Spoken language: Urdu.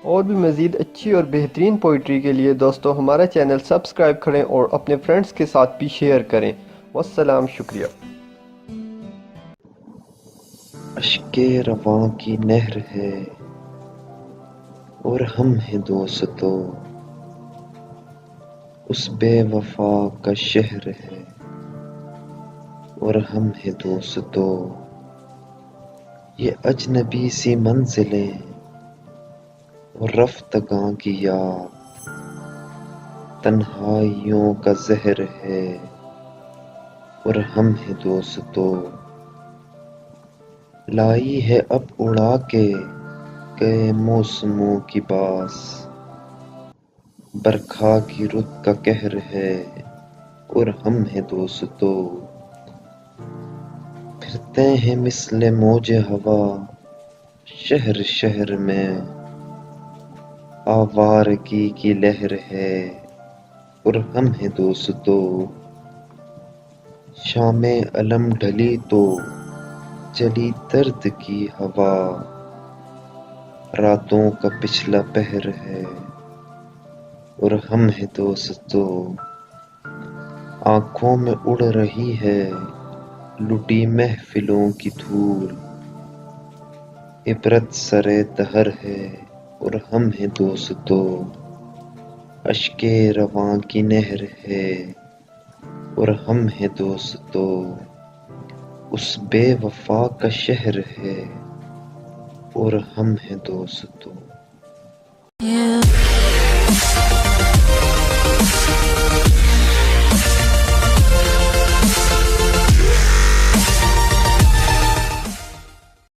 اور بھی مزید اچھی اور بہترین پوئٹری کے لیے دوستو ہمارا چینل سبسکرائب کریں اور اپنے فرینڈز کے ساتھ بھی شیئر کریں۔ والسلام، شکریہ۔ اشک رواں کی نہر ہے اور ہم ہیں دوستو، اس بے وفا کا شہر ہے اور ہم ہیں دوستو، یہ اجنبی سی منزلیں اور رفتگاں کی یاد تنہائیوں کا زہر ہے اور ہم ہیں دوستو، لائی ہے اب اڑا کے گئے موسموں کی باس، برکھا کی رت کا قہر ہے اور ہم ہیں دوستو، پھرتے ہیں مثل موج ہوا شہر شہر میں، آوارگی کی لہر ہے اور ہم ہیں دوستو، شام علم ڈھلی تو چلی درد کی ہوا، راتوں کا پچھلا پہر ہے اور ہم ہیں دوستو، آنکھوں میں اڑ رہی ہے لٹی محفلوں کی دھول، عبرت سر دہر ہے اور ہم ہیں دوستو، اشک رواں کی نہر ہے اور ہم ہیں دوستو، اس بے وفا کا شہر ہے اور ہم ہیں دوستو۔